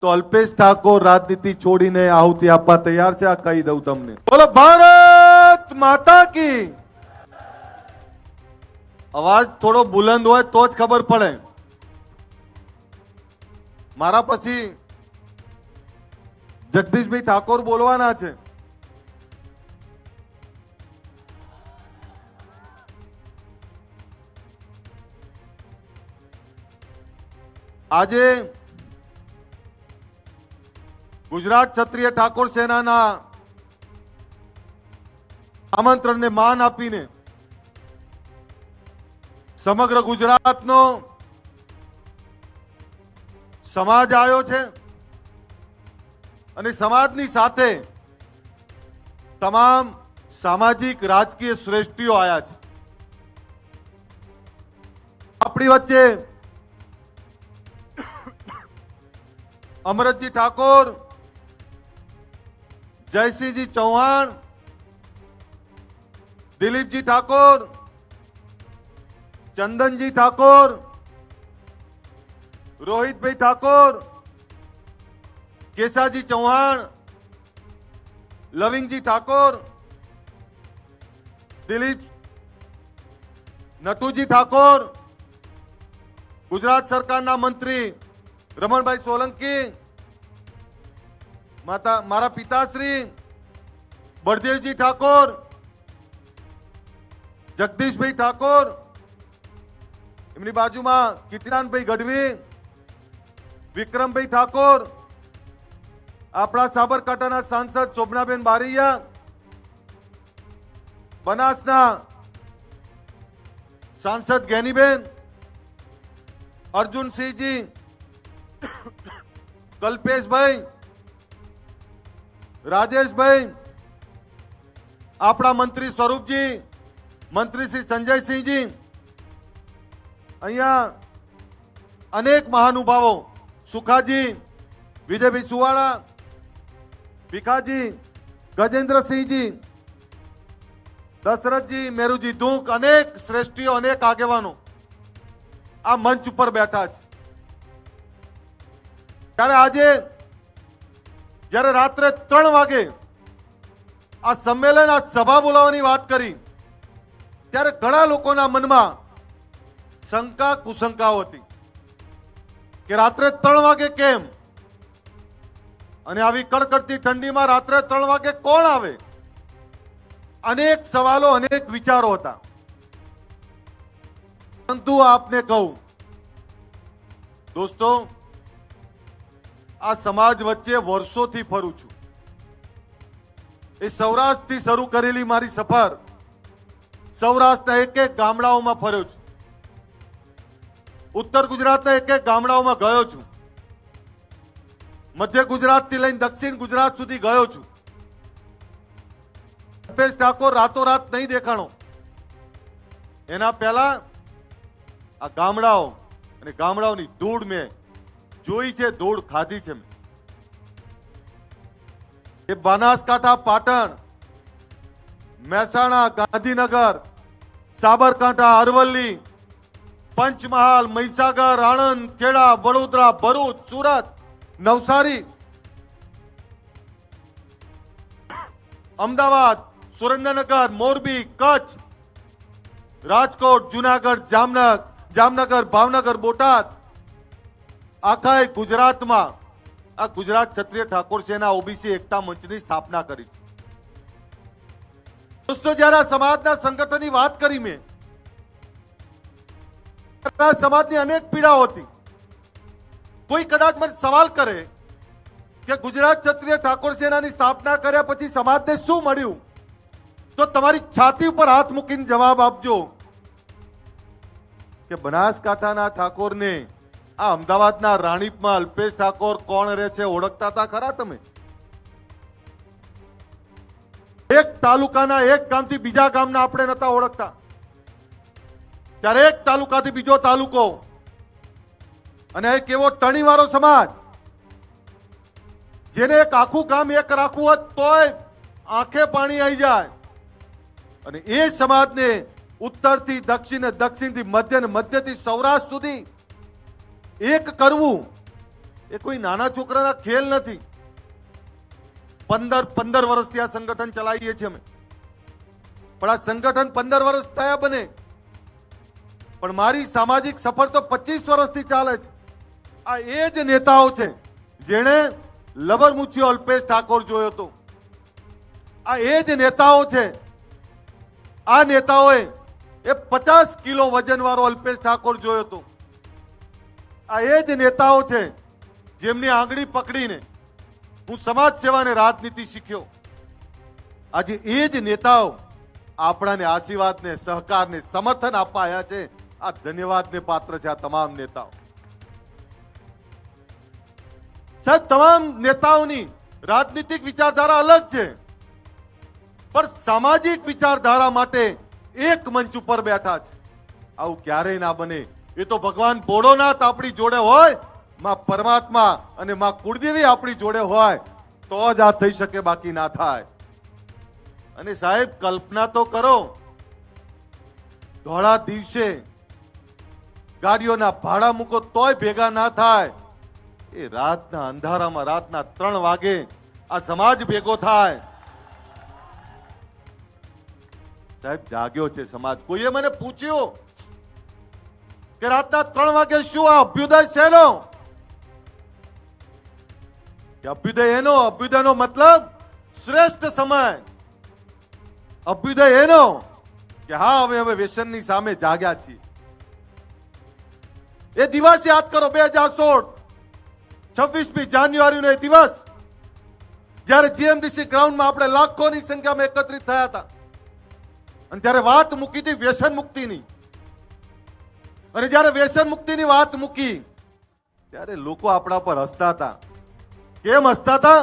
તો અલ્પેશ ઠાકોર રાજનીતિ છોડીને આહુતિ આપવા તૈયાર છે. આ કહી દઉં તમને. બોલો ભારત માતા કી. અવાજ થોડો બુલંદ હોય તો જ ખબર પડે. મારા પછી જગદીશભાઈ ઠાકોર બોલવાના છે. આજે ગુજરાત ક્ષત્રિય ઠાકોર સેનાના આમંત્રણને માન આપીને સમગ્ર ગુજરાતનો સમાજ આવ્યો છે અને સમાજની સાથે તમામ સામાજિક રાજકીય શ્રેષ્ઠીઓ આવ્યા છે. આપણી વચ્ચે અમરતજી ઠાકોર, જયસિંહજી ચૌહાણ, દિલીપજી ઠાકોર, ચંદનજી ઠાકોર, રોહિતભાઈ ઠાકોર, કેશાજી ચૌહાણ, લવિંગજી ઠાકોર, દિલીપ નટુજી ઠાકોર, ગુજરાત સરકારના મંત્રી રમણભાઈ સોલંકી, મારા પિતાશ્રી બળદેવજી ઠાકોર, જગદીશભાઈ ઠાકોર, એમની બાજુમાં કીર્તિદાનભાઈ ગઢવી, વિક્રમભાઈ ઠાકોર, આપણા સાબરકાંઠાના સાંસદ શોભનાબેન બારૈયા, બનાસના સાંસદ જ્ઞાનીબેન, અર્જુનસિંહજી, કલ્પેશભાઈ, રાજેશભાઈ, આપણા મંત્રી સ્વરૂપજી, મંત્રી શ્રી સંજયસિંહજી, અહીંયા અનેક મહાનુભાવો, સુખાજી, વિજયભાઈ સુવાળા, ભીખાજી, ગજેન્દ્રસિંહજી, દશરથજી, મેરુજી ધૂક, અનેક શ્રેષ્ઠીઓ, અનેક આગેવાનો આ મંચ ઉપર બેઠા છે. ત્યારે આજે જ્યારે રાત્રે 3 વાગે આ સંમેલન, આ સભા બોલાવવાની વાત કરી ત્યારે ઘણા લોકોના મનમાં શંકા કુશંકાઓ હતી કે રાત્રે 3 વાગે કેમ, અને આવી કડકડતી ઠંડીમાં રાત્રે 3 વાગે કોણ આવે? અનેક સવાલો, અનેક વિચારો હતા. પરંતુ આપને કહું દોસ્તો, આ સમાજ વચ્ચે વર્ષોથી ફરું છું. એ સૌરાષ્ટ્રથી શરૂ કરેલી મારી સફર સૌરાષ્ટ્રના એક એક ગામડાઓમાં ફર્યો છું. ઉત્તર ગુજરાતના એક એક ગામડાઓમાં ગયો છું. મધ્ય ગુજરાતથી લઈને દક્ષિણ ગુજરાત સુધી ગયો છું. અલ્પેશ ઠાકોર રાતોરાત નહીં દેખાણો. એના પહેલા આ ગામડાઓ અને ગામડાઓની ધૂળ મેં જોઈ છે, ધૂળ ખાધી છે. એ બનાસકાંઠા, પાટણ, મહેસાણા, ગાંધીનગર, સાબરકાંઠા, અરવલ્લી, પંચમહાલ, મહીસાગર, આણંદ, ખેડા, વડોદરા, ભરૂચ, સુરત, નવસારી, અમદાવાદ, સુરેન્દ્રનગર, મોરબી, કચ્છ, રાજકોટ, જુનાગઢ, જામનગર, ભાવનગર, બોટાદ, આખા ગુજરાતમાં આ ગુજરાત ક્ષત્રિય ઠાકોર સેના ઓબીસી એકતા મંચની સ્થાપના કરી છે. દોસ્તો, જ્યારે સમાજના સંગઠનની વાત કરી મેં, સમાજની અનેક પીડાઓ હતી. કોઈ કદાચ મને સવાલ કરે કે ગુજરાત ક્ષત્રિય ઠાકોર સેનાની સ્થાપના કર્યા પછી સમાજને શું મળ્યું, તો તમારી છાતી ઉપર હાથ મૂકીને જવાબ આપજો કે બનાસકાંઠાના ઠાકોરને આ અમદાવાદના રાણીપમાં અલ્પેશ ઠાકોર કોણ રહે છે ઓળખતા હતા ખરા તમે? એક તાલુકાના એક ગામથી બીજા ગામના આપણે નતા ઓળખતા. ત્યારે એક તાલુકાથી બીજો તાલુકો, અને એક એવો ટણીવાળો સમાજ જેને એક આખું ગામ એક રાખવું હોત તોય આંખે પાણી આવી જાય. અને એ સમાજને ઉત્તરથી દક્ષિણ, દક્ષિણથી મધ્ય, અને મધ્યથી સૌરાષ્ટ્ર સુધી એક કરવું એ કોઈ નાના છોકરાના ખેલ નથી. 15 વર્ષથી આ સંગઠન ચલાવીએ છીએ અમે. પણ આ સંગઠન 15 વર્ષ થયા બને, પણ મારી સામાજિક સફર તો 25 વર્ષથી ચાલે છે. આ એ જ નેતાઓ છે જેણે લબરમુચિયો અલ્પેશ ઠાકોર જોયો હતો. આ એ જ નેતાઓ છે. આ નેતાઓએ એ 50 કિલો વજન વાળો અલ્પેશ ઠાકોર જોયો હતો. આ એ જ નેતાઓ છે જેમની આંગળી પકડીને હું સમાજ સેવાને રાજનીતિ શીખ્યો. આજે એ જ નેતાઓ આપણાને આશીર્વાદને, સહકારને, સમર્થન આપવા આવ્યા છે. આ ધન્યવાદને પાત્ર છે આ તમામ નેતાઓ. સાહેબ, તમામ નેતાઓની રાજનીતિક વિચારધારા અલગ છે, પણ સામાજિક વિચારધારા માટે એક મંચ ઉપર બેઠા છે. આવું ક્યારેય ના બને. એ તો ભગવાન ભોળોનાથ આપણી જોડે હોય, માં પરમાત્મા અને માં કુળદેવી આપણી જોડે હોય તો જ આ થઈ શકે, બાકી ના થાય. અને સાહેબ, કલ્પના તો કરો, ધોળા દિવસે ગાડીઓના ભાડા મૂકો તોય ભેગા ના થાય. એ રાતના અંધારામાં રાતના 3 વાગે આ સમાજ ભેગો થાય. સાહેબ, જાગ્યો છે સમાજ. કોઈએ મને પૂછ્યું કે રાતના 3 વાગે શું આ અભ્યુદય શેનો? અભ્યુદયનો મતલબ શ્રેષ્ઠ સમય. અભ્યુદય એનો કે હા, હવે વ્યસનની સામે જાગ્યા છીએ. એ દિવસ યાદ કરો, 2016 26મી જાન્યુઆરીનો એ દિવસ, જ્યારે જીએમડીસી ગ્રાઉન્ડમાં આપણે લાખોની સંખ્યામાં એકત્રિત થયા હતા. અને ત્યારે વાત મૂકી હતી વ્યસન મુક્તિની. અને જ્યારે વ્યસન મુક્તિની વાત મૂકી ત્યારે લોકો આપણા પર હસતા હતા. કેમ હસતા હતા?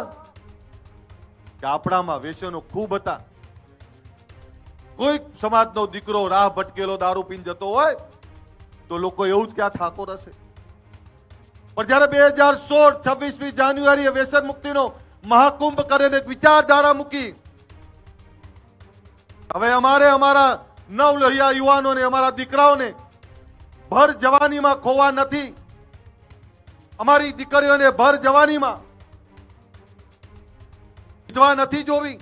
કે આપણામાં વ્યસનો ખૂબ હતા. કોઈ સમાજનો દીકરો રાહ ભટકેલો દારૂ પીને જતો હોય તો લોકો એવું જ કે આ ઠાકોર હશે. પણ જ્યારે 2016 26મી જાન્યુઆરીએ વ્યસન મુક્તિનો મહાકુંભ કરીને એક વિચારધારા મૂકી, હવે અમારા નવલોહિયા યુવાનોને, અમારા દીકરાઓને ભર જવાનીમાં ખોવા નથી. અમારી દીકરીઓને ભર જવાનીમાં વિધવા નથી જોવી.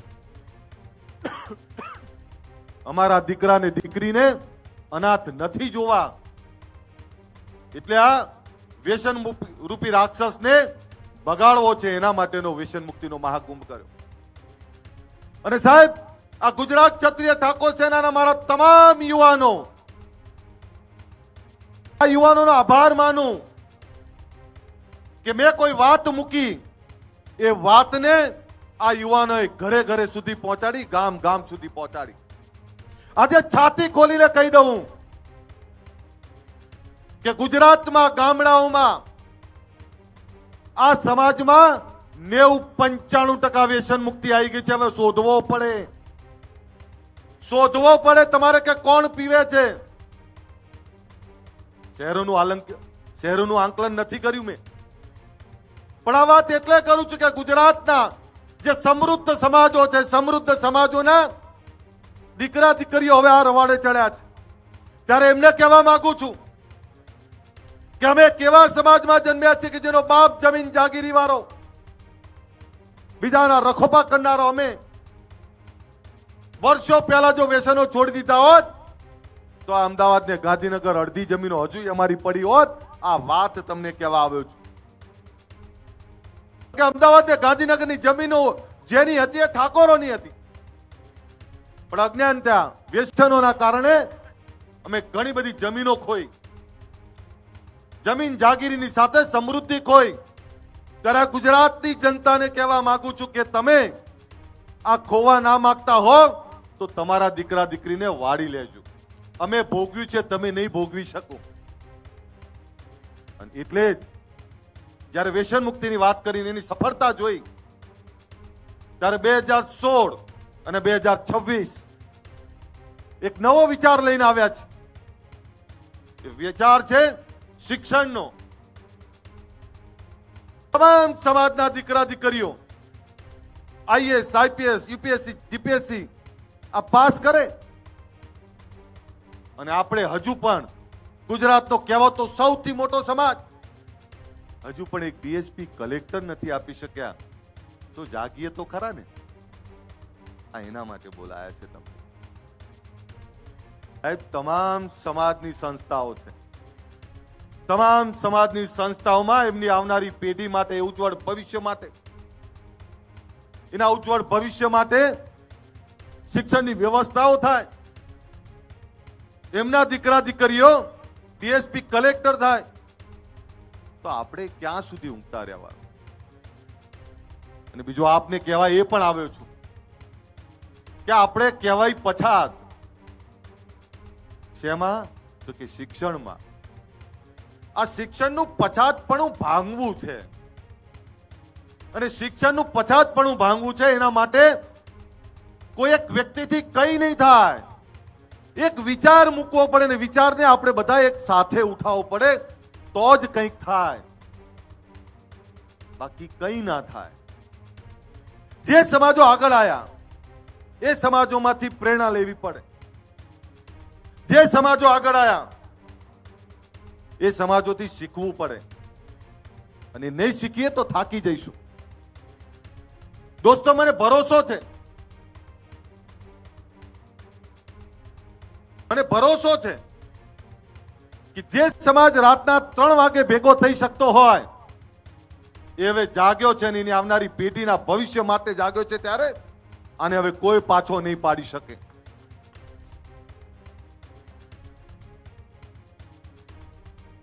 અમારા દીકરાને, દીકરીને અનાથ નથી જોવા. એટલે આ વ્યસન રૂપી રાક્ષસને બગાડવો છે, એના માટેનો વ્યસન મુક્તિનો મહાકુંભ કર્યો. અને સાહેબ, આ ગુજરાત ક્ષત્રિય ઠાકોર સેનાના મારા તમામ યુવાનો, આ યુવાનોનો આભાર માનું કે મેં કોઈ વાત મૂકી, એ વાતને આ યુવાનોએ ઘરે ઘરે સુધી પહોંચાડી, ગામ ગામ સુધી પહોંચાડી. આજે છાતી ખોલીને કહી દઉં કે ગુજરાતમાં ગામડાઓમાં આ સમાજમાં 90-95% વ્યસન મુક્તિ આવી ગઈ છે. હવે શોધવો પડે તમારે કે કોણ પીવે છે. શહેરોનું આંકલન નથી કર્યું મેં, પણ આ વાત એટલે કરું છું કે ગુજરાતના જે સમૃદ્ધ સમાજો છે, સમૃદ્ધ સમાજોના દીકરા દીકરીઓ હવે આ રવાડે ચડ્યા છે. ત્યારે એમને કહેવા માંગુ છું કે અમે કેવા સમાજમાં જન્મ્યા છીએ કે જેનો બાપ જમીન જાગીરી વાળો, બીજાના રખોપા કરનારો. અમે વર્ષો પહેલા જો વ્યસનો છોડી દીધા હોત તો આ અમદાવાદ ને ગાંધીનગર અડધી જમીનો હજુ અમારી પડી હોત. આ વાત તમને કહેવા આવ્યો છું કે અમદાવાદ ને ગાંધીનગરની જમીનો જેની હતી એ ઠાકોરોની હતી, પણ અજ્ઞાનતા, વ્યસનોના કારણે અમે ઘણી બધી જમીનો ખોઈ, જમીન જાગીરીની સાથે સમૃદ્ધિ ખોઈ. ત્યારે ગુજરાતની જનતાને કહેવા માંગુ છું કે તમે આ ખોવા ના માંગતા હો તો તમારા દીકરા દીકરીને વાળી લેજો. અમે ભોગવ્યું છે, તમે નહીં ભોગવી શકો. અને એટલે જ જ્યારે વ્યસન મુક્તિની વાત કરીને એની સફળતા જોઈ ત્યારે 2016 અને 2026 એક નવો વિચાર લઈને આવ્યા છે. એ વિચાર છે શિક્ષણનો. તમામ સમાજના દીકરા દીકરીઓ આઈએએસ, આઈપીએસ, યુપીએસસી, જીપીએસસી આ પાસ કરે. અને આપણે હજુ પણ ગુજરાતનો કહેવાતો સૌથી મોટો સમાજ હજુ પણ એક ડીએસપી કલેક્ટર નથી આપી શક્યા, તો જાગીએ તો ખરા ને. આ એના માટે બોલાયા છે તમે. સાહેબ, તમામ સમાજની સંસ્થાઓ છે, તમામ સમાજની સંસ્થાઓમાં એમની આવનારી પેઢી માટે, ઉજ્જવળ ભવિષ્ય માટે, એના ઉજ્જવળ ભવિષ્ય માટે શિક્ષણની વ્યવસ્થાઓ થાય, એમના દીકરા દીકરીઓ ડીએસપી કલેક્ટર થાય, તો આપણે ક્યાં સુધી ઊંઘતા રહેવાનું? અને બીજું આપને કહેવાય એ પણ આવ્યો છું કે આપણે કહેવાય પછાત. શેમાં? તો કે શિક્ષણમાં. આ શિક્ષણનું પછાતપણું ભાંગવું છે, અને શિક્ષણનું પછાતપણું ભાંગવું છે એના માટે કોઈ એક વ્યક્તિથી કઈ નહીં થાય. એક વિચાર મૂકવો પડે, ને વિચારને આપણે બધા એક સાથે ઉઠાવવો પડે, તો જ કંઈક થાય, બાકી કંઈ ના થાય. જે સમાજો આગળ આયા એ સમાજોમાંથી પ્રેરણા લેવી પડે. જે સમાજો આગળ આયા એ સમાજોથી શીખવું પડે, અને નહીં શીખીએ તો થાકી જઈશું. દોસ્તો, મને ભરોસો છે, મને ભરોસો છે કે જે સમાજ રાતના 3 વાગે ભેગો થઈ શકતો હોય એ હવે જાગ્યો છે, અને એની આવનારી પેઢીના ભવિષ્ય માટે જાગ્યો છે. ત્યારે આને હવે કોઈ પાછો નહીં પાડી શકે.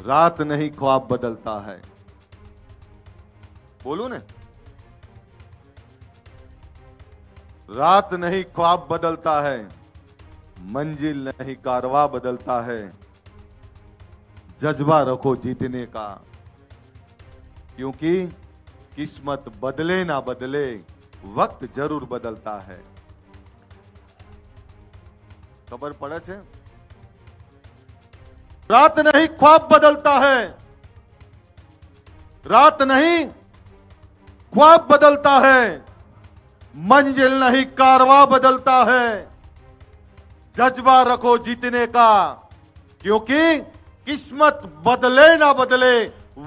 रात नहीं ख्वाब बदलता है. बोलू ने, रात नहीं ख्वाब बदलता है, मंजिल नहीं कारवा बदलता है, जज्बा रखो जीतने का, क्योंकि किस्मत बदले ना बदले वक्त जरूर बदलता है. खबर पड़े छे? रात नहीं ख्वाब बदलता है, रात नहीं ख्वाब बदलता है, मंजिल नहीं कारवा बदलता है, जज्बा रखो जीतने का, क्योंकि किस्मत बदले ना बदले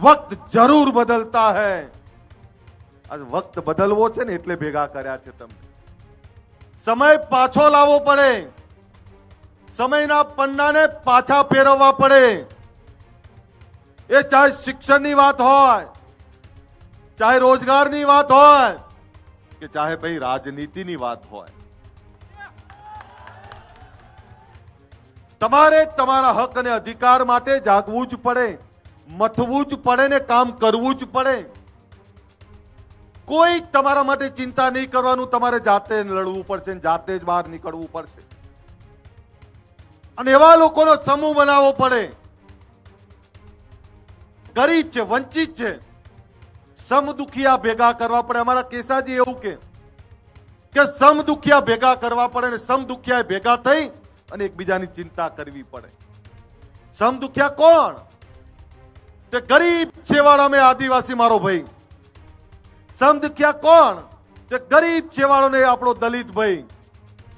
वक्त जरूर बदलता है. आज वक्त बदलवो छे ने એટલે ભેગા કર્યા છે તમને. સમય પાછો લાવવો પડે, સમયના પન્નાને પાછા ફેરવવા પડે. એ ચાહે શિક્ષણની વાત હોય, ચાહે રોજગારની વાત હોય, કે ચાહે ભાઈ રાજનીતિની વાત હોય. તમારે તમારા હક અને અધિકાર માટે જાગવું જ પડે, મથવું જ પડે ને કામ કરવું જ પડે. કોઈ તમારા માટે ચિંતા નહીં કરવાનું, તમારે જાતે લડવું પડશે, જાતે જ બહાર નીકળવું પડશે. અને એવા લોકોનો સમૂહ બનાવવો પડે. ગરીબ છે, વંચિત છે, સમદુખિયા ભેગા કરવા પડે. અમારા કેસાજી એવું કે સમદુખિયા ભેગા કરવા પડે, ને સમદુખિયા ભેગા થઈ અને એકબીજાની ચિંતા કરવી પડે. સમદુખિયા કોણ? તે ગરીબ છેવાડા મેં આદિવાસી મારો ભાઈ. સમદુખિયા કોણ? તે ગરીબ છેવાડો ને આપણો દલિત ભાઈ.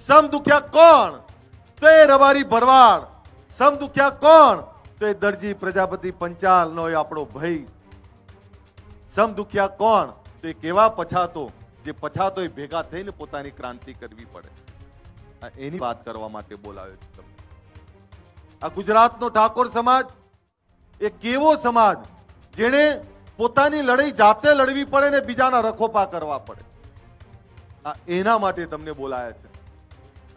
સમદુખિયા કોણ? તો એ રબારી ભરવાડ. સમદુખિયા કોણ? તો એ દરજી પ્રજાપતિ પંચાલ નો આપણો ભાઈ. સમદુખિયા કોણ? તો એ કેવા પછાતો, જે પછાતો એ ભેગા થઈને પોતાની ક્રાંતિ કરવી પડે. એની વાત કરવા માટે બોલાવ્યો છું તમને. આ ગુજરાતનો ઠાકોર સમાજ એ કેવો સમાજ જેને પોતાની લડાઈ જાતે લડવી પડે ને બીજાના રખોપા કરવા પડે. આ એના માટે તમને બોલાયા છે.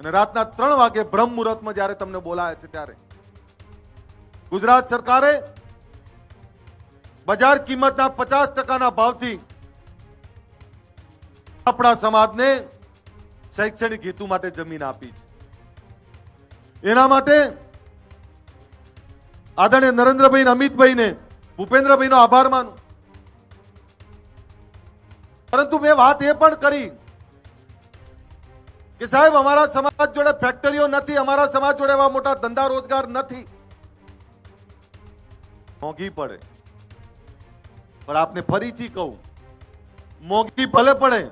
અને રાતના 3 વાગે બ્રહ્મ મુહૂર્તમાં જ્યારે તમને બોલાયા છે ત્યારે ગુજરાત સરકારે બજાર કિંમતના 50% ભાવથી આપણા સમાજને શૈક્ષણિક હેતુ માટે જમીન આપી છે. એના માટે આદરણીય નરેન્દ્રભાઈ, અમિતભાઈને, ભૂપેન્દ્રભાઈનો આભાર માનું. પરંતુ મેં વાત એ પણ કરી કે સાહેબ, અમારા સમાજ જોડે ફેક્ટરીઓ નથી, અમારા સમાજ જોડે એવા મોટા ધંધા રોજગાર નથી. મોંઘી પડે, પણ આપને ફરીથી કહું, મોંઘી ભલે પડે,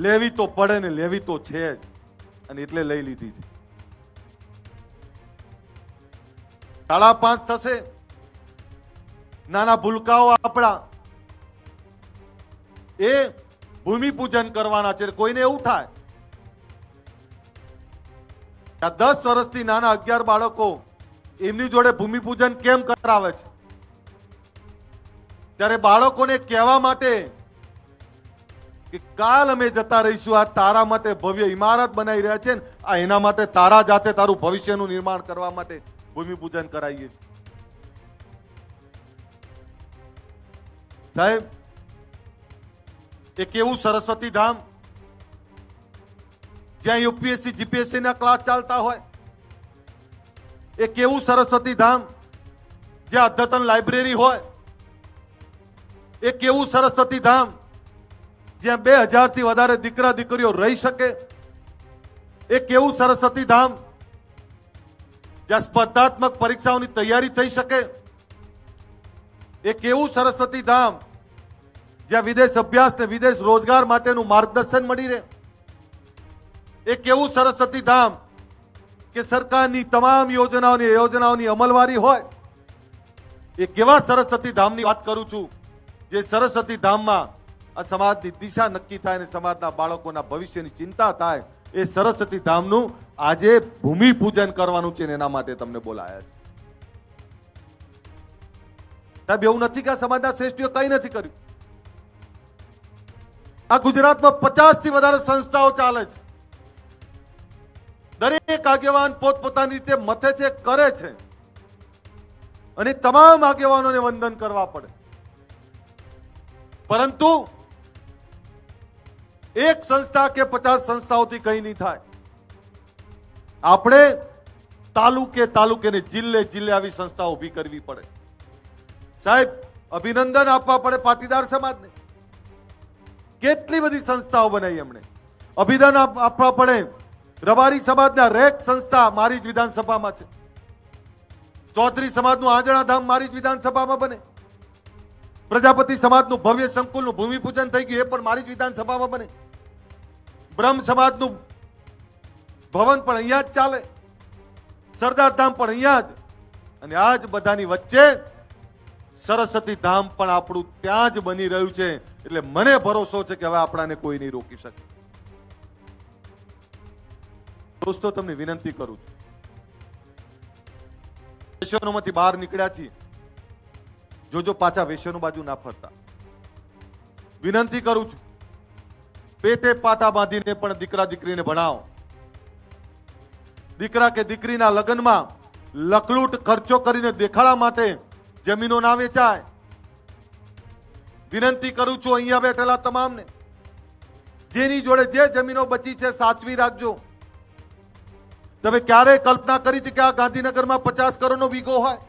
લેવી તો પડે ને, લેવી તો છે જ, અને એટલે લઈ લીધી છે. 5.5 થશે, નાના ભૂલકાઓ આપણા એ ભૂમિપૂજન કરવાના છે. કોઈને એવું થાય આ 10 વર્ષથી નાના 11 બાળકો એમની જોડે ભૂમિપૂજન કેમ કરાવે છે? ત્યારે બાળકોને કહેવા માટે કે કાલ અમે જતા રહીશું, આ તારા માટે ભવ્ય ઇમારત બનાવી રહ્યા છે ને, આ એના માટે તારા જાતે તારું ભવિષ્યનું નિર્માણ કરવા માટે ભૂમિપૂજન કરાવીએ છીએ. સાહેબ, એક એવું સરસ્વતી ધામ જ્યાં યુપીએસસી જીપીએસસી ના ક્લાસ ચાલતા હોય, એક એવું સરસ્વતી ધામ જ્યાં અદ્યતન લાઇબ્રેરી હોય, એક એવું સરસ્વતી ધામ જ્યાં 2000 થી વધારે દીકરા દીકરીઓ રહી શકે, એક એવું સરસ્વતી ધામ જ્યાં સ્પર્ધાત્મક પરીક્ષાઓની તૈયારી થઈ શકે, એક એવું સરસ્વતી ધામ જ્યાં વિદેશ અભ્યાસ ને વિદેશ રોજગાર માટેનું માર્ગદર્શન મળી રહે, એક એવું સરસ્વતી ધામ કે સરકારની તમામ યોજનાઓની અમલવારી હોય. એક એવા સરસ્વતી ધામની વાત કરું છું જે સરસ્વતી ધામમાં આ સમાજની દિશા નક્કી થાય અને સમાજના બાળકોના ભવિષ્યની ચિંતા થાય. એ સરસ્વતી ધામનું આજે ભૂમિપૂજન કરવાનું છે, એના માટે તમને બોલાયા છે. સાહેબ, એવું નથી કે આ સમાજના શ્રેષ્ઠીઓ કંઈ નથી કર્યું. આ ગુજરાતમાં 50 થી વધારે સંસ્થાઓ ચાલે છે. દરેક આગેવાન પોતપોતાની રીતે મથે છે, કરે છે, અને તમામ આગેવાનોને વંદન કરવા પડે. પરંતુ એક સંસ્થા કે 50 સંસ્થાઓથી કંઈ નહીં થાય. આપણે તાલુકે ને જિલ્લે આવી સંસ્થાઓ ઊભી કરવી પડે. સાહેબ, અભિનંદન આપવા પડે પાટીદાર સમાજને. કેટલી બધી સંસ્થાઓ બનાવી એમણે. અભિનંદન આપવા પડે રબારી સમાજના રેક સંસ્થા મારી જ વિધાનસભામાં છે. ચૌધરી સમાજનું આંજણા ધામ મારી જ વિધાનસભામાં બને. પ્રજાપતિ સમાજનું ભવ્ય સંકુલનું ભૂમિપૂજન થઈ ગયું, એ પણ મારી જ વિધાનસભામાં બને. બ્રહ્મ સમાજનું ભવન પણ અહીંયા જ ચાલે. સરદાર ધામ પણ અહીંયા જ. અને આ જ બધાની વચ્ચે સરસ્વતી ધામ પણ આપણું ત્યાં જ બની રહ્યું છે. એટલે મને ભરોસો છે કે હવે આપણાને કોઈ નહીં રોકી શકે. દોસ્તો, તમને વિનંતી કરું છું, વેસનોમાંથી બહાર નીકળ્યા છીએ, જોજો પાછા વેસનો બાજુ ના ફરતા. વિનંતી કરું છું, પેટે પાટા બાંધીને પણ દીકરા દીકરીને ભણાવો. દીકરા કે દીકરીના લગ્નમાં લકલૂટ ખર્ચો કરીને દેખાડા માટે જમીનો ના વેચાય. વિનંતી કરું છું અહીંયા બેઠેલા તમામને, જેની જોડે જે જમીનો બચી છે સાચવી રાખજો. તમે ક્યારે કલ્પના કરી હતી કે આ ગાંધીનગરમાં 50 કરોડનો વીઘો હોય?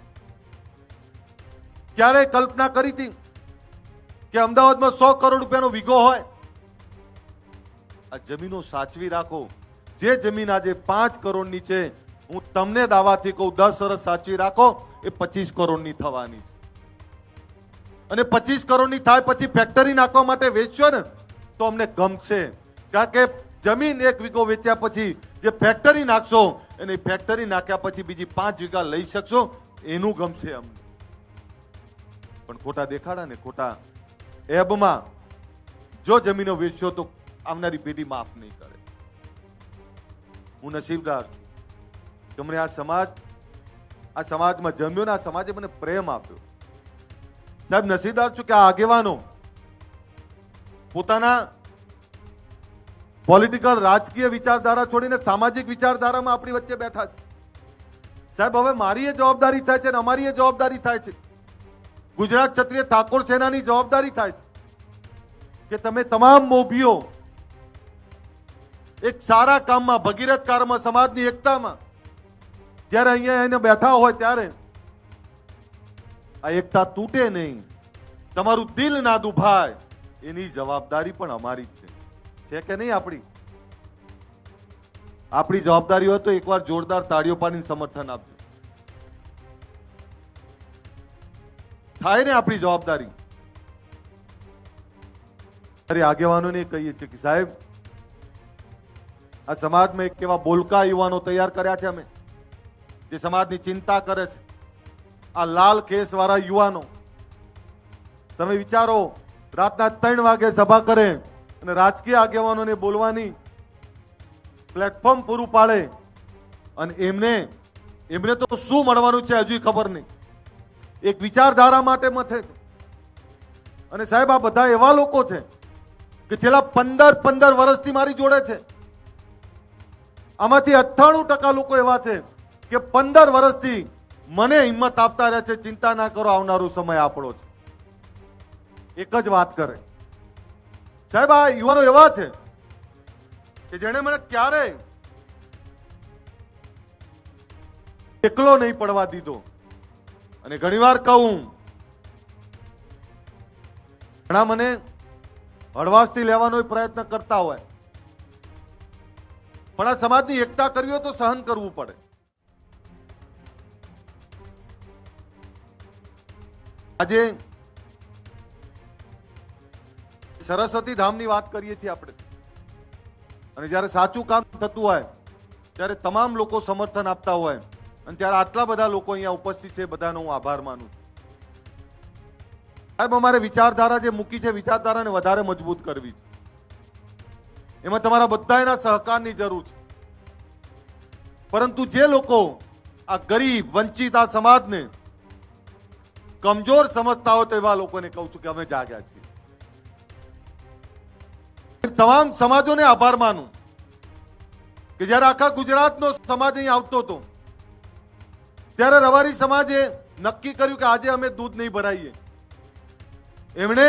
ક્યારે કલ્પના કરી હતી કે અમદાવાદમાં 100 કરોડ રૂપિયાનો વીઘો હોય? આ જમીનો સાચવી રાખો. જે જમીન આજે 5 કરોડની છે, હું તમને દાવાથી કહું 10 વર્ષ સાચવી રાખો, એ 25 કરોડની થવાની છે. અને 25 કરોડની થાય પછી ફેક્ટરી નાખવા માટે વેચશો ને તો અમને ગમશે. કારણ કે જમીન 1 વીઘો વેચ્યા પછી જે ફેક્ટરી નાખશો અને ફેક્ટરી નાખ્યા પછી બીજી 5 વીઘા લઈ શકશો, એનું ગમશે અમને. પણ ખોટા દેખાડા ને ખોટા એબમાં જો જમીનો વેચશો તો આવનારી પેઢી માફ નહીં કરે. હું નસીબદાર છું કે મને આ સમાજમાં જમ્યો ને આ સમાજે મને પ્રેમ આપ્યો. સાહેબ, નસીબદાર છું કે આ આગેવાનો પોતાના પોલિટિકલ રાજકીય વિચારધારા છોડીને સામાજિક વિચારધારામાં આપણી વચ્ચે બેઠા છે. સાહેબ, હવે મારી એ જવાબદારી થાય છે અને અમારી એ જવાબદારી થાય છે. ગુજરાત ક્ષત્રિય ઠાકોર સેનાની જવાબદારી થાય છે કે તમે તમામ મોભીઓ એક સારા કામમાં, ભગીરથ કાર્યમાં, સમાજની એકતામાં જ્યારે અહીંયા એને બેઠા હોય ત્યારે આ એકતા તૂટે નહીં, તમારું દિલ ના દુભાય, એની જવાબદારી પણ અમારી જ છે કે નહીં? આપણી જવાબદારી હોય તો એકવાર જોરદાર તાળીઓ પાડીને સમર્થન આપજો. થાય ને આપણી જવાબદારી? અરે આગેવાનોને કહીએ છીએ કે સાહેબ, આ સમાજમાં એક એવા બોલકા યુવાનો તૈયાર કર્યા છે અમે, જે સમાજની ચિંતા કરે છે. આ લાલ કેસ વાળા યુવાનો, તમે વિચારો, રાતના 3 વાગે સભા કરે અને રાજકીય આગેવાનોને બોલવાની પ્લેટફોર્મ પૂરું પાડે અને એમને તો શું મળવાનું છે હજુ ખબર નહીં. એક વિચારધારા માટે મથે છે. અને સાહેબ, આ બધા એવા લોકો છે કે છેલ્લા 15 વર્ષથી મારી જોડે છે. આમાંથી 98% લોકો એવા છે કે 15 વર્ષથી મને હિંમત આપતા રહે છે, ચિંતા ના કરો, આવનારો સમય આપણો છે. એક જ વાત કરે સાહેબ, આ યુવાનો એવા છે કે જેણે મને ક્યારેય એકલો નહીં પડવા દીધો. અને ઘણીવાર કહું, ઘણા મને હળવાશથી લેવાનો પ્રયત્ન કરતા હોય, પણ આ સમાજની એકતા કરવી હોય તો સહન કરવું પડે. આજે સરસ્વતી ધામની વાત કરીએ છીએ આપણે, અને જ્યારે સાચું કામ થતું હોય ત્યારે તમામ લોકો સમર્થન આપતા હોય, અને ત્યારે આટલા બધા લોકો અહીંયા ઉપસ્થિત છે, બધાનો હું આભાર માનું છું. સાહેબ, અમારે વિચારધારા જે મૂકી છે, વિચારધારાને વધારે મજબૂત કરવી છે. એમાં તમારા બધાના સહકારની જરૂર છે. પરંતુ જે લોકો આ ગરીબ વંચિત આ સમાજને કમજોર સમજતા હોય તેવા લોકોને કહું છું કે અમે જાગ્યા છીએ. તમામ સમાજોને આભાર માનું કે જ્યારે આખા ગુજરાતનો સમાજ અહીં આવતો હતો ત્યારે રબારી સમાજે નક્કી કર્યું કે આજે અમે દૂધ નહીં ભરાઈએ. એમણે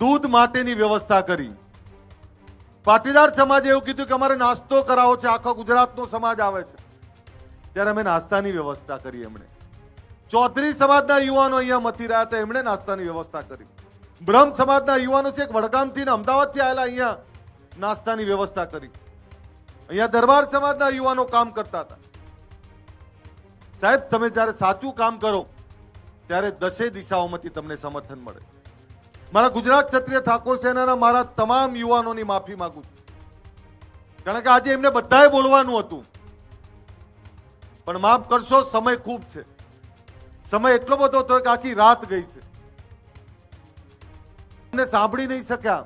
દૂધ માટેની વ્યવસ્થા કરી. પાટીદાર સમાજે એવું કીધું કે અમારે નાસ્તો કરાવો છે, આખો ગુજરાતનો સમાજ આવે છે, ત્યારે અમે નાસ્તાની વ્યવસ્થા કરી. એમણે ચૌધરી સમાજના યુવાનો અહીંયા મથી રહ્યા હતા, એમણે નાસ્તાની વ્યવસ્થા કરી. બ્રહ્મ સમાજના યુવાનો છે, વડગામથી ને અમદાવાદથી આવેલા, અહીંયા નાસ્તાની વ્યવસ્થા કરી. અહીંયા દરબાર સમાજના યુવાનો કામ કરતા હતા. સાહેબ, તમે જ્યારે સાચું કામ કરો ત્યારે 10 દિશાઓમાંથી તમને સમર્થન મળે. મારા ગુજરાત ક્ષત્રિય ઠાકોર સેનાના મારા તમામ યુવાનોની માફી માંગુ છું, કારણ કે આજે એમને બધાએ બોલવાનું હતું, પણ માફ કરશો, સમય ખૂબ છે. સમય એટલો બધો હતો કે આખી રાત ગઈ છે, તમને સાંભળી નહીં શક્યા,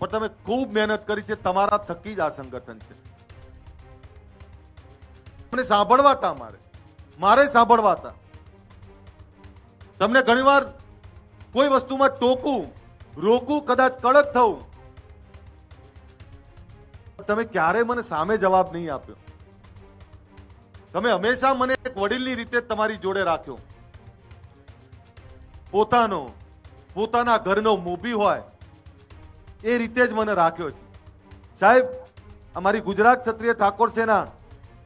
પણ તમે ખૂબ મહેનત કરી છે. તમારા થકી જ આ સંગઠન છે. તમને સાંભળવા હતા, મારે સાંભળવા હતા. તમને ઘણીવાર કોઈ વસ્તુમાં ટોકું, રોકું, કદાચ કડક થવું, તમે ક્યારે મને સામે જવાબ નહીં આપ્યો. તમે હંમેશા મને એક વડીલની રીતે તમારી જોડે રાખ્યો. પોતાના ઘરનો મોભી હોય એ રીતે જ મને રાખ્યો છે. સાહેબ, અમારી ગુજરાત ક્ષત્રિય ઠાકોર સેના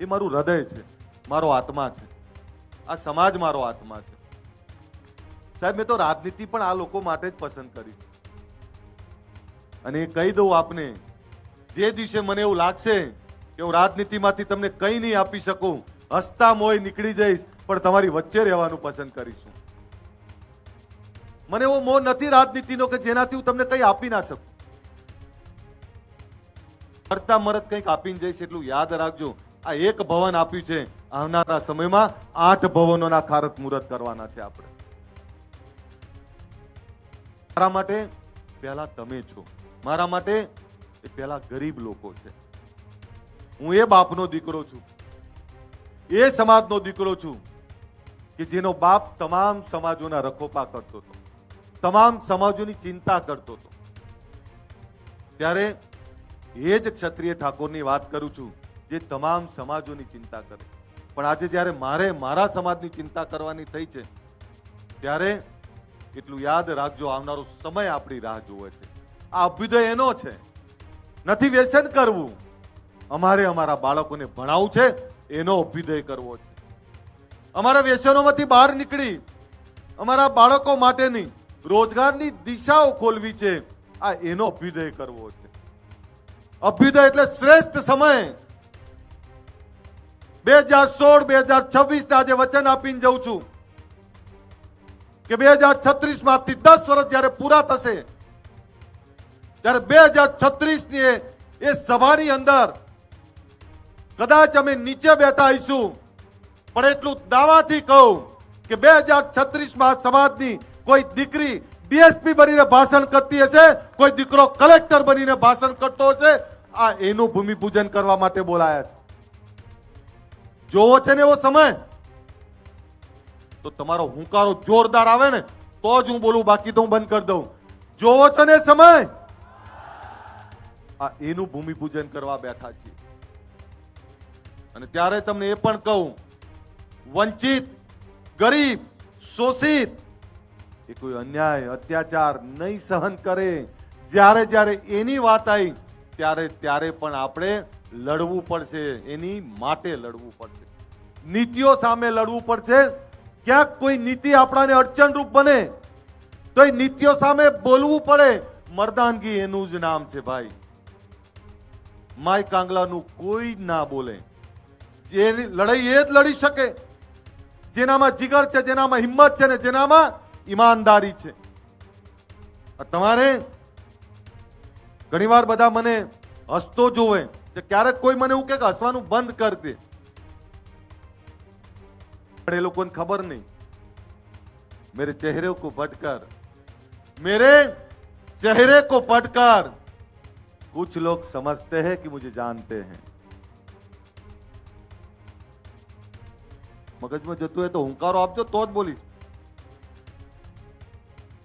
એ મારું હૃદય છે, મારો આત્મા છે. આ સમાજ મારો આત્મા છે. સાહેબ, મેં તો રાજનીતિ પણ આ લોકો માટે જ પસંદ કરી છે. અને એ કહી દઉં આપને, જે દિવસે મને એવું લાગશે કે હું રાજનીતિમાંથી તમને કંઈ નહીં આપી શકું, હસતા મોય નીકળી જઈશ, પણ તમારી વચ્ચે રહેવાનું પસંદ કરીશું. મને એવો મોહ નથી રાજનીતિનો કે જેનાથી હું તમને કંઈ આપી ના શકું. મરતા મરત કંઈક આપીને જઈશ, એટલું યાદ રાખજો. આ એક ભવન આપ્યું છે, આવનારા સમયમાં 8 ભવનોના ખારત મુહૂર્ત કરવાના છે આપણે. મારા માટે પહેલા તમે છો, મારા માટે એ પહેલા ગરીબ લોકો છે. હું એ બાપનો દીકરો છું, એ સમાજનો દીકરો છું કે જેનો બાપ તમામ સમાજોના રખોપા કરતો હતો, તમામ સમાજોની ચિંતા કરતો હતો. ત્યારે એ જ ક્ષત્રિય ઠાકોરની વાત કરું છું જે તમામ સમાજોની ચિંતા કરે. પણ આજે જ્યારે મારા સમાજની ચિંતા કરવાની થઈ છે, ત્યારે એટલું યાદ રાખજો, આવનારો સમય આપણી રાહ જોવે છે. આ અભ્યુદય એનો છે, નથી વ્યસન કરવું. અમારે અમારા બાળકોને ભણાવવું છે, એનો અભ્યુદય કરવો છે. અમારા વ્યસનોમાંથી બહાર નીકળી અમારા બાળકો માટેની રોજગારની દિશાઓ ખોલવી છે, આ એનો અભ્યુદય કરવો છે. અભ્યુદય એટલે શ્રેષ્ઠ સમય 2016-2026 આજે વચન આપીને જઉં છું કે 2036 માંથી 10 વર્ષ જ્યારે પૂરા થશે ત્યારે 2036 ની એ સભાની અંદર કદાચ અમે નીચે બેઠા આવીશું, પણ એટલું દાવાથી કહું કે 2036 માં સમાજની કોઈ દીકરી ડીએસપી બનીને ભાષણ કરતી હશે, કોઈ દીકરો કલેક્ટર બનીને ભાષણ કરતો હશે. આ એનું ભૂમિપૂજન કરવા માટે બોલાયા છે. જોવો છે ને એવો સમય, તો તમારો હુંકારો જોરદાર આવે ને તો જ હું બોલું, બાકી તો હું બંધ કરી દઉં. જોવો છો ને સમય, આ એનું ભૂમિપૂજન કરવા બેઠા છીએ. અને ત્યારે તમને એ પણ કહું, વંચિત, ગરીબ, શોષિત એ કોઈ અન્યાય અત્યાચાર નહીં સહન કરે. જ્યારે જ્યારે એની વાત આવી ત્યારે પણ આપણે લડવું પડશે, એની માટે લડવું પડશે, નીતિઓ સામે લડવું પડશે. ક્યાંક કોઈ નીતિ આપણાને અડચણરૂપ બને તો એ નીતિઓ સામે બોલવું પડે. મર્દાનગી એનું જ નામ છે ભાઈ. માય કાંગલાનું કોઈ ના બોલે. જે લડાઈ એ જ લડી શકે જેનામાં જીગર છે, જેનામાં હિંમત છે ને જેનામાં ઈમાનદારી છે. તમારે ઘણીવાર બધા મને હસતો જોવે કે ક્યારેક કોઈ મને એવું કે હસવાનું બંધ કર દે, પણ એ લોકોને ખબર નહીં मेरे चेहरे को पढ़कर, मेरे चेहरे को पढ़कर कुछ लोग समझते हैं कि मुझे जानते हैं. મગજમાં જતું હોય તો હુંકારો આપજો તો જ બોલીશ.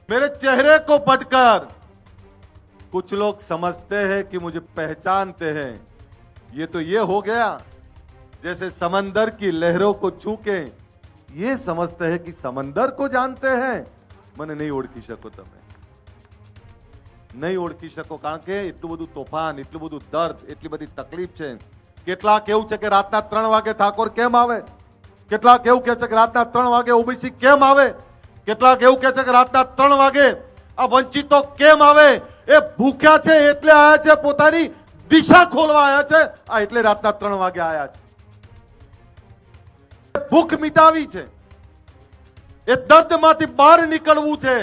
मेरे चेहरे को पढ़कर कुछ लोग समझते हैं कि मुझे पहचानते हैं. ये तो ये हो गया जैसे समंदर की लहरों को छू के ये समझते हैं कि समंदर को जानते हैं. મને નહીં ઓળખી શકો, તમે નહીં ઓળખી શકો, કારણ કે એટલું બધું તોફાન, એટલું બધું દર્દ, એટલી બધી તકલીફ છે. કેટલાક એવું છે કે રાતના 3 વાગે ઠાકોર કેમ આવે, કેટલાક એવું કહે છે કે રાતના 3 વાગે ઓબીસી કેમ આવે, કેટલાક એવું કહે છે કે રાતના 3 વાગે આ વંચિતો કેમ આવે. એ ભૂખ્યા છે એટલે આયા છે, પોતાની દિશા ખોલવા આયા છે, આ એટલે રાતના 3 વાગે આયા છે. ભૂખ મિટાવી છે, એ દર્દમાંથી બહાર નીકળવું છે,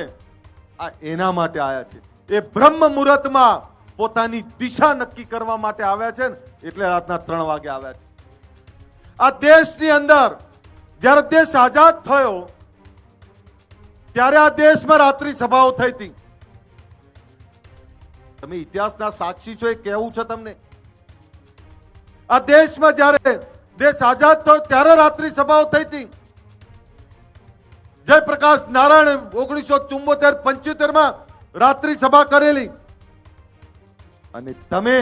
આ એના માટે આયા છે. એ બ્રહ્મ મુહૂર્તમાં પોતાની દિશા નક્કી કરવા માટે આવ્યા છે ને એટલે રાતના 3 વાગે આવ્યા છે. આ દેશની અંદર જ્યારે દેશ આઝાદ થયો ત્યારે આ દેશમાં રાત્રિ સભાઓ થઈ હતી. તમે ઇતિહાસના સાક્ષી છો, એ કહેવું છે તમને. આ દેશમાં જ્યારે દેશ આઝાદ થયો ત્યારે રાત્રિ સભાઓ થઈ હતી. જયપ્રકાશ નારાયણ 1974-75 રાત્રિ સભા કરેલી. અને તમે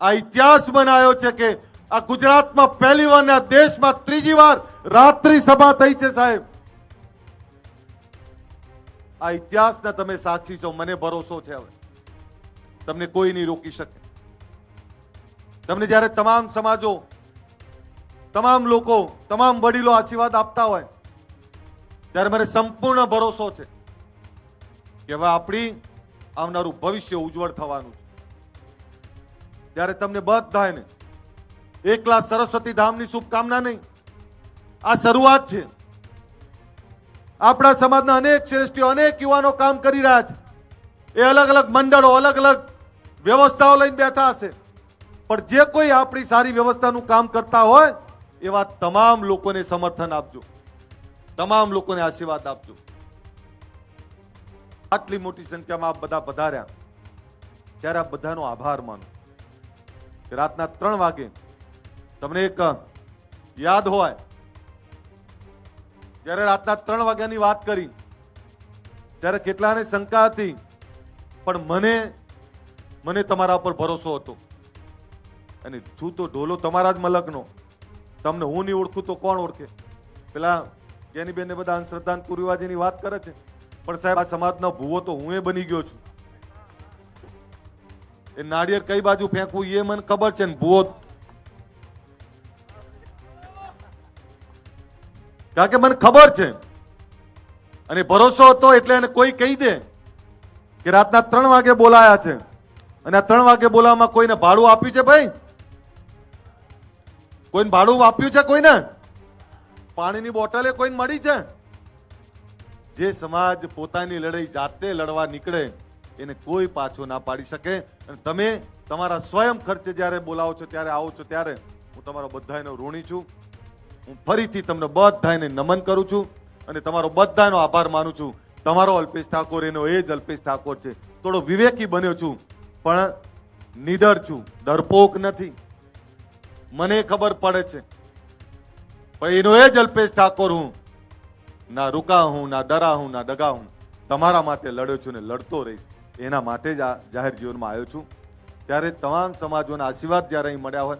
આ ઇતિહાસ બનાવ્યો છે કે આ ગુજરાતમાં પહેલી વાર ને આ દેશમાં ત્રીજી વાર રાત્રિ સભા થઈ છે. સાહેબ, આ ઇતિહાસના તમે સાક્ષી છો. મને ભરોસો છે હવે તમને કોઈ નહીં રોકી શકે. તમને જ્યારે તમામ સમાજો, તમામ લોકો, તમામ વડીલો આશીર્વાદ આપતા હોય ત્યારે મને સંપૂર્ણ ભરોસો છે કે હવે આપણી આવનારું ભવિષ્ય ઉજ્જવળ થવાનું છે. ત્યારે તમને બધાને એકલા સરસ્વતી ધામની શુભકામના નહીં, આ શરૂઆત છે. આપણા સમાજના અનેક શ્રેષ્ઠીઓ, અનેક યુવાનો કામ કરી રહ્યા છે. એ અલગ અલગ મંડળો, અલગ અલગ વ્યવસ્થાઓ લઈને બેઠા હશે, પણ જે કોઈ આપણી સારી વ્યવસ્થાનું કામ કરતા હોય એવા તમામ લોકોને સમર્થન આપજો, તમામ લોકોને આશીર્વાદ આપજો. આટલી મોટી સંખ્યામાં આપ બધા પધાર્યા ત્યારે આપ બધાનો આભાર માનો. રાતના 3 વાગે તમને એક યાદ હોય, જ્યારે રાતના 3 વાગ્યાની વાત કરી ત્યારે કેટલાને શંકા હતી, પણ મને તમારા ઉપર ભરોસો હતો. અને છું તો ઢોલો તમારા જ મલકનો, તમને હું નહીં ઓળખું તો કોણ ઓળખે. પેલા જ્ઞાની બેન બધા અંધશ્રદ્ધા કુરિવાજીની વાત કરે છે, પણ સાહેબ આ સમાજનો ભૂવો તો હું બની ગયો છું. એ નાળિયેર કઈ બાજુ ફેંકવું એ મને ખબર છે ને ભૂવો, કારણ કે મને ખબર છે અને ભરોસો હતો. એટલે એને કોઈ કહી દે કે રાતના 3 વાગે બોલાયા છે અને આ 3 વાગે બોલાવવામાં કોઈને ભાડું આપ્યું છે? ભાઈ, કોઈને ભાડું આપ્યું છે? કોઈને પાણીની બોટલે કોઈને મળી છે? જે સમાજ પોતાની લડાઈ જાતે લડવા નીકળે એને કોઈ પાછો ના પાડી શકે. અને તમે તમારા સ્વયં ખર્ચે જ્યારે બોલાવો છો, ત્યારે આવો છો, ત્યારે હું તમારો બધાનો ઋણી છું. હું ફરીથી તમને બધાને નમન કરું છું અને તમારો બધાનો આભાર માનું છું તમારો અલ્પેશ ઠાકોર એનો એ જ અલ્પેશ ઠાકોર છે. થોડો વિવેકી બન્યો છું, પણ નીડર છું, ડરપોક નથી. મને ખબર પડે છે, પણ એનો એ જ અલ્પેશ ઠાકોર હું. ના રૂકા હું, ના ડરા હું, ના ડગા હું. તમારા માટે લડ્યો છું ને લડતો રહીશ. એના માટે જ આ જાહેર જીવનમાં આવ્યો છું. ત્યારે તમામ સમાજોના આશીર્વાદ જ્યારે અહીં મળ્યા હોય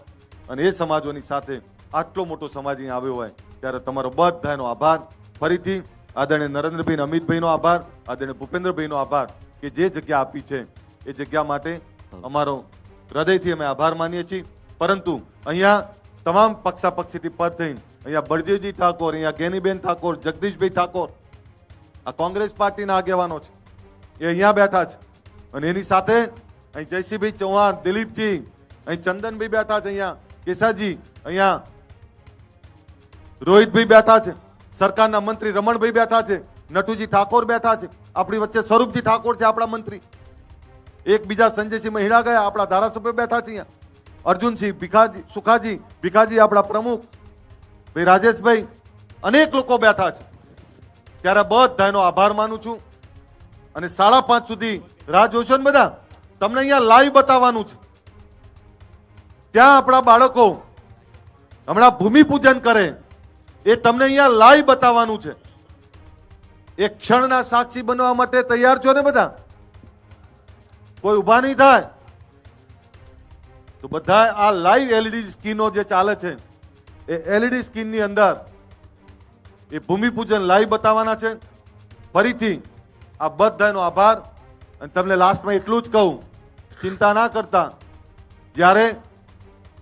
અને એ સમાજોની સાથે આટલો મોટો સમાજ અહીં આવ્યો હોય, ત્યારે તમારો બધાનો આભાર. ફરીથી આદરણીય નરેન્દ્રભાઈ અને અમિતભાઈનો આભાર, આદરણીય ભૂપેન્દ્રભાઈનો આભાર કે જે જગ્યા આપી છે એ જગ્યા માટે અમારો હૃદયથી અમે આભાર માનીએ છીએ. પરંતુ અહીંયા તમામ પક્ષાપક્ષીથી પદ થઈને અહીંયા બળદેવજી ઠાકોર, અહીંયા ગેનીબેન ઠાકોર, જગદીશભાઈ ઠાકોર, આ કોંગ્રેસ પાર્ટીના આગેવાનો છે, એ અહીંયા બેઠા છે. અને એની સાથે અહીં જયસિંહભાઈ ચૌહાણ, દિલીપજી, અહીં ચંદનભાઈ બેઠા છે, અહીંયા કેસાજી, અહીંયા રોહિતભાઈ બેઠા છે, સરકારના મંત્રી રમણભાઈ બેઠા છે, નટુજી ઠાકોર બેઠા છે, આપણી વચ્ચે સ્વરૂપજી ઠાકોર છે આપણા મંત્રી, એક બીજા સંજયસિંહ મહિડા ગયા, આપણા ધારાસભ્ય બેઠા છે, અહીંયા અર્જુનસિંહ ભીખાજી, સુખાજી ભીખાજી આપણા પ્રમુખ, ભાઈ રાજેશભાઈ, અનેક લોકો બેઠા છે. ત્યારે બધાનો આભાર માનું છું. અને 5:30 સુધી રાહ જોશો ને બધા, તમને અહીંયા લાઈવ બતાવવાનું છે. ત્યાં આપણા બાળકો હમણાં ભૂમિપૂજન કરે, એ તમને અહીંયા લાઈવ બતાવવાનું છે. એક ક્ષણના સાક્ષી બનવા માટે તૈયાર છો ને બધા? કોઈ ઊભા નહીં થાય તો બધા આ લાઈવ એલઈડી સ્ક્રીનો જે ચાલે છે, એ એલઈડી સ્ક્રીનની અંદર એ ભૂમિપૂજન લાઈવ બતાવવાના છે. ફરીથી આ બધાનો આભાર. અને તમને લાસ્ટમાં એટલું જ કહું, ચિંતા ના કરતા. જ્યારે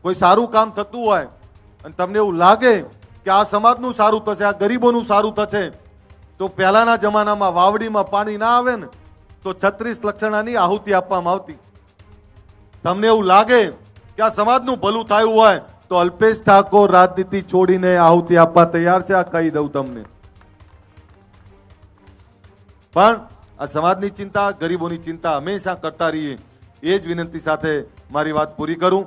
કોઈ સારું કામ થતું હોય અને તમને એવું લાગે કે આ સમાજનું સારું થશે, આ ગરીબોનું સારું થશે, તો પહેલાના જમાનામાં વાવડીમાં પાણી ના આવે ને તો 36 લક્ષણાની આહુતિ આપવામાં આવતી. તમને એવું લાગે કે આ સમાજનું ભલું થયું હોય તો અલ્પેશ ઠાકોર રાજનીતિ છોડીને આહુતિ આપવા તૈયાર છે. આ કહી દઉં તમને. પણ આ સમાજની ચિંતા, ગરીબોની ચિંતા હંમેશા કરતા રહીએ, એ જ વિનંતી સાથે મારી વાત પૂરી કરું.